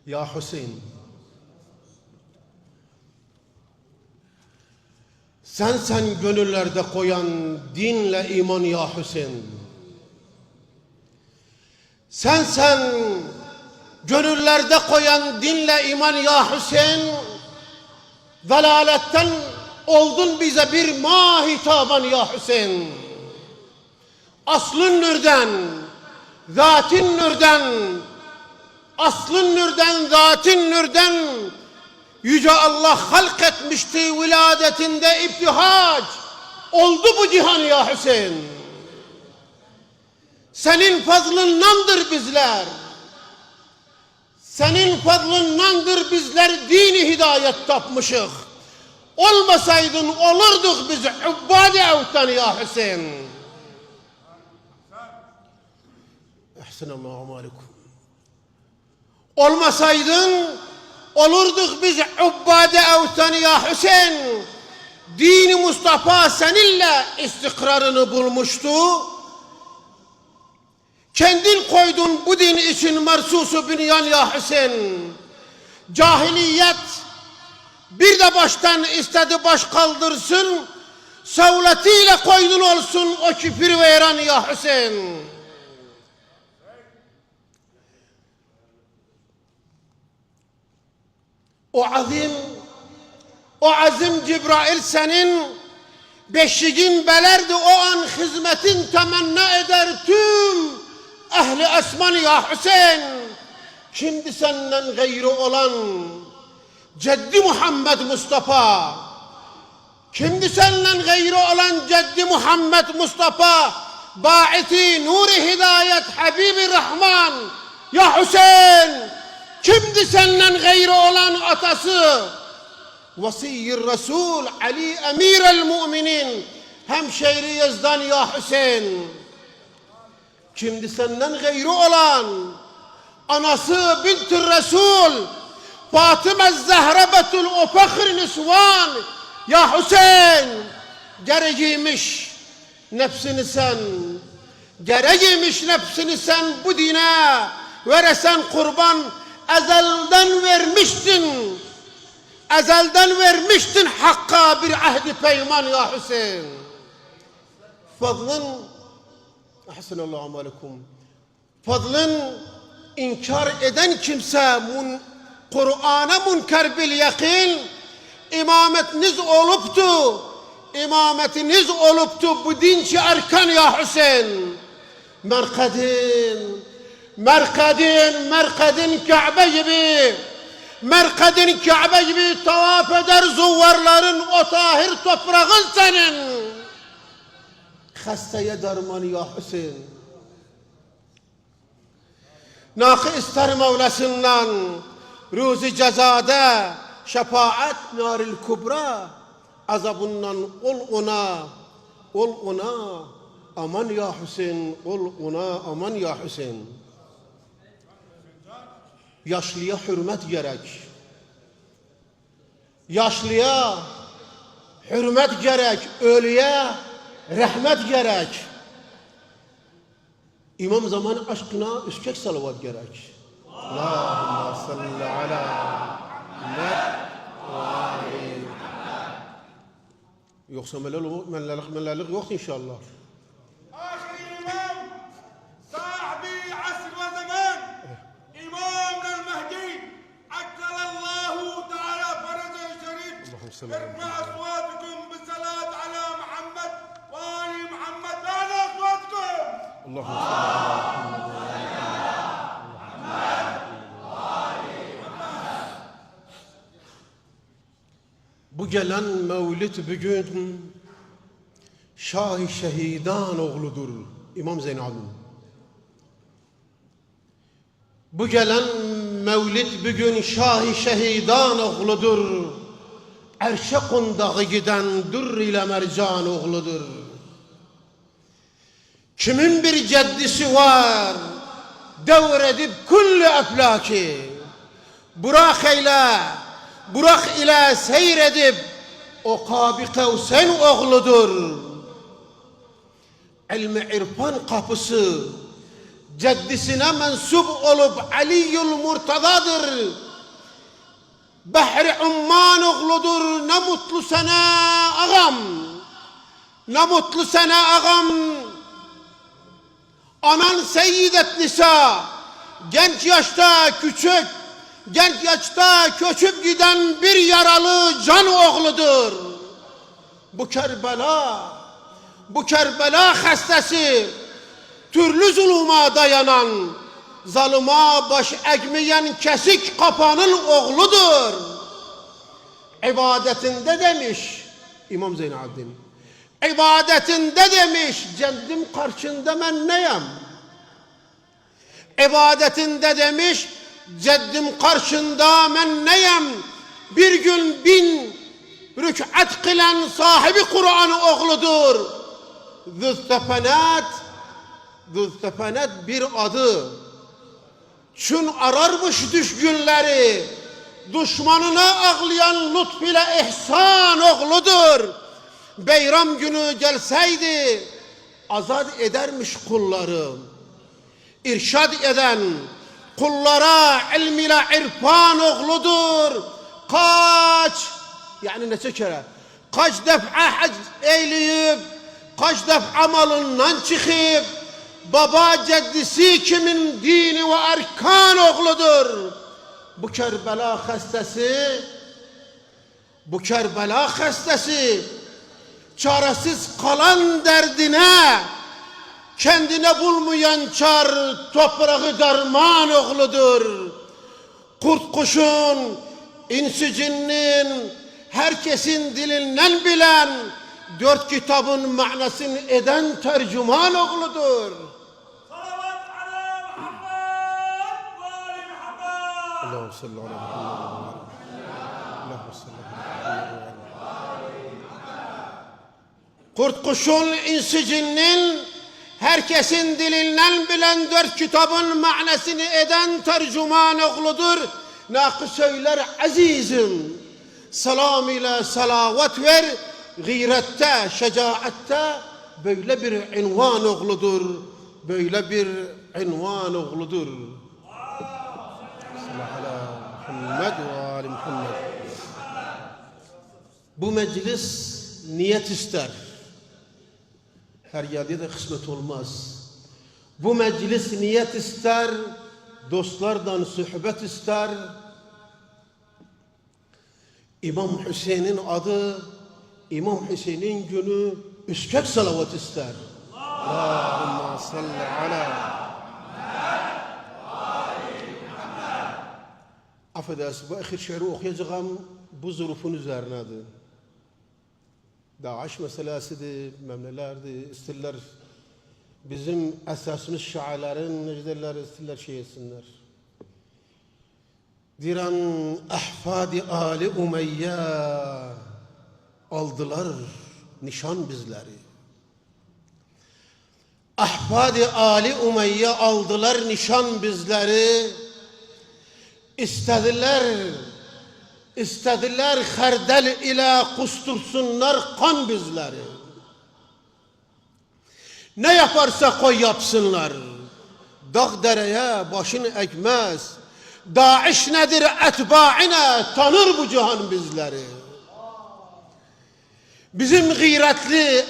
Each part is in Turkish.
Ya Hüseyin, sen gönüllerde koyan dinle iman ya Hüseyin. Sen gönüllerde koyan dinle iman ya Hüseyin. Velaletten oldun bize bir mahitaban ya Hüseyin. Aslın nürden, zatin nürden, aslın nürden, zatin nürden Yüce Allah halk etmişti viladetinde ibtihac. Oldu bu cihan ya Hüseyin. Senin fazlındandır bizler. Senin fazlındandır bizler dini hidayet tapmışık. Olmasaydın olurduk biz ubbâd-i evtan ya Hüseyin. Ehsenallahu aleyküm. Olmasaydın olurduk biz ubbâd-i evtan ya Hüseyin. Dini Mustafa seninle istikrarını bulmuştu. Kendin koydun bu din için mersusu bünyan ya Hüseyin. Cahiliyet bir de baştan istedi baş kaldırsın. Savletiyle koydun olsun o küfür veren ya Hüseyin. O azim Cibrail senin beşiğin belerdi, o an hizmetin temenna eder tüm ehli esman ya Hüseyin. Şimdi senden gayrı olan Ceddi Muhammed Mustafa, şimdi senden gayrı olan Ceddi Muhammed Mustafa, Ba'iti Nuri Hidayet Habibi Rahman ya Hüseyin. Kimdi senden gayrı olan atası Vasiyyir Resul Ali Emir el Müminin hemşehri Yezdan ya Hüseyin. Kimdi senden gayrı olan anası Bint-i Resul Fatıma Zehra Betul o fakir nisvan ya Hüseyin. Gereğiymiş nefsini sen bu dine veresen kurban. Ezelden vermiştin hakka bir ahdi peyman ya Hüseyin. Fadlın, ahsenallahu aleyküm, fadlın inkar eden kimse Kur'an'a münker bil yakin, imametiniz oluptu bu dinçi erkan ya Hüseyin. Merkadin Kabe gibi tavaf eder zuvarların o tahir toprağın senin. Hastaya derman ya Hüseyin. Nakı ister Mevlasından ruzi cezada şefaat naril kubra azabundan ol ona aman ya Hüseyin, ol ona aman ya Hüseyin. Yaşlıya hürmet gerek. Yaşlıya hürmet gerek, ölüye rahmet gerek. İmam zamanı aşkına üskek salavat gerek. Allahümme salli ala Muhammed ve ali Muhammed. Yoksa melalik yok inşallah. ارفع اصواتكم بالصلاة على محمد وآل محمد. بعد اصواتكم. اللهم صل على محمد وآل محمد. Bu gelen mevlid bugün Şah-ı Şehidan oğludur İmam Zeynal'ın. Bu gelen mevlid bugün Şah-ı Şehidan oğludur. Erşe kondağı giden Dürr ile Mercan oğludur. Kimin bir ceddisi var devredip kulli eflaki. Burak ile seyredip o Kabi Kevsen oğludur. İlmi irfan kapısı ceddisine mensup olup Ali'yül Murtada'dır. Bahri Umman oğludur. Ne mutlu sana ağam. Ne mutlu sana ağam. Anan Seyyidet Nisa. Genç yaşta küçük, genç yaşta köçüp giden bir yaralı can oğludur. Bu Kerbela hastası, türlü zuluma dayanan, zalıma baş ekmeyen kesik kapanın oğludur. İbadetinde demiş İmam Zeynalabdin, ibadetinde demiş, cendim karşında ben neyim? İbadetinde demiş, ceddim karşında ben neyim? Bir gün 1000 rük'at kılan sahibi Kur'an oğludur. Zültepenet bir adı. Çün ararmış düşgünleri, düşmanına ağlayan lütf ile ihsan oğludur. Beyram günü gelseydi azat edermiş kulları. İrşad eden kullara ilm ile irfan oğludur. Yani neçe kere kaç defa hac eyleyip kaç defa malından çıkıp baba ceddisi kimin dini ve erkan oğludur. Bu Kerbela hastası çaresiz kalan derdine kendine bulmayan çar toprağı derman oğludur. Kurt kuşun, insi cinnin, herkesin dilinden bilen, 4 kitabın manasını eden tercüman oğludur. Salavat ala Muhammed ve Ali Muhammed. Allahu salli ala Muhammed. Allahu salli ala Muhammed. Kurt kuşun, insi cinnin, herkesin dilinden bilen 4 kitabın manasını eden tercüman oğludur. Nakı söyler azizim, selam ile salavat ver, gıyrette, şecaette böyle bir invan oğludur. Böyle bir invan oğludur. Sallallahu ala Muhammed ve ali Muhammed. Bu meclis niyet ister. Her yerde de kısmet olmaz. Bu meclis niyet ister, dostlardan sohbet ister. İmam Hüseyin'in adı, İmam Hüseyin'in günü üskek salavat ister. Allahümme salli ala affedersiniz, bu ahir şiiri okuyacağım bu zurufun üzerinedir. Daesh meselesidir, memlelerdir, isterler bizim esasımız şairlerin, necdeler isterler şey etsinler. Diran ahfadi Ali Umeyye aldılar nişan bizleri. Ahfadi Ali Umeyye aldılar nişan bizleri. İstediler herdel ile kustursunlar kan bizleri. Ne yaparsa koy yapsınlar. Dağ dereye başını ekmez. Daesh nedir etbaine tanır bu cihan bizleri. Bizim gayretli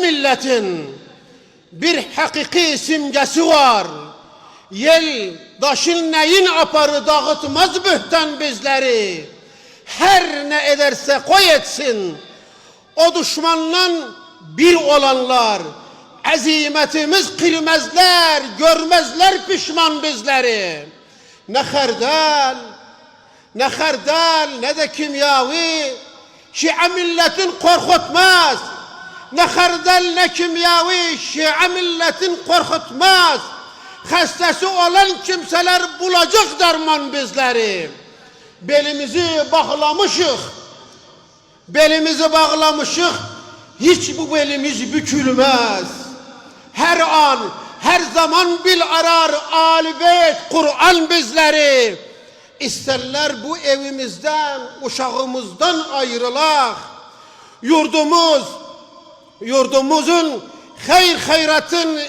milletin bir hakiki simgesi var. Yel daşın neyin aparı dağıtmaz bühten bizleri. Her ne ederse koy etsin. O düşmanla bir olanlar azimetimiz kırmazlar, görmezler pişman bizleri. Ne herdal ne de kimyavi Şia milletin korkutmaz. Ne herdal ne kimyavi Şia milletin korkutmaz. Hastası olan kimseler bulacak derman bizleri. Belimizi bağlamışık. Hiç bu belimiz bükülmez. Her an, her zaman bil arar âl-i beyt Kur'an bizleri. İsterler bu evimizden, uşağımızdan ayrılak. Yurdumuzun hayratın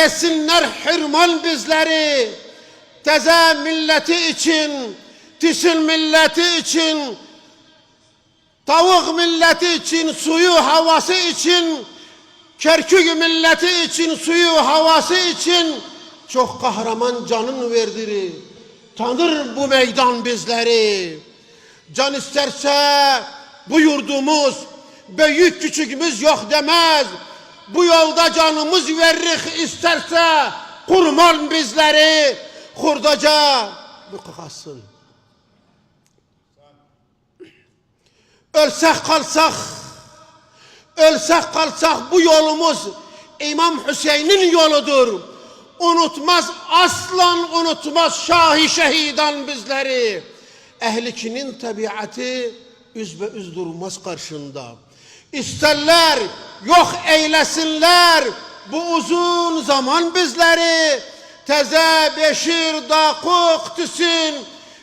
etsinler hürman bizleri. Teze milleti için, Tisin milleti için, tavuk milleti için, suyu havası için, Kerkük milleti için, suyu havası için çok kahraman canın verdirir. Tanır bu meydan bizleri. Can isterse bu yurdumuz, büyük küçükümüz yok demez. Bu yolda canımız verir isterse kurman bizleri. Hurdaca bu kakasın. Ölsek kalsak bu yolumuz İmam Hüseyin'in yoludur. Unutmaz aslan unutmaz şahi şehidan bizleri. Ehlikinin tabiatı üzbeüz durmaz karşında. İsterler yok eylesinler bu uzun zaman bizleri. Teze beşir dakuk tüsün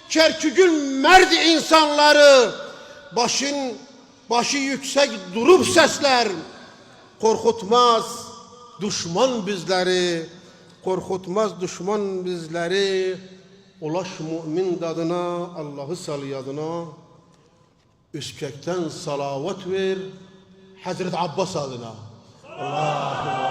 Kerkük'ün mert insanları. Başı yüksek durup sesler. Korkutmaz düşman bizleri. Korkutmaz düşman bizleri. Ulaş mümin dadına, Allah'ı sal yadına. Üskekten salavat ver Hazreti Abbas adına. Allah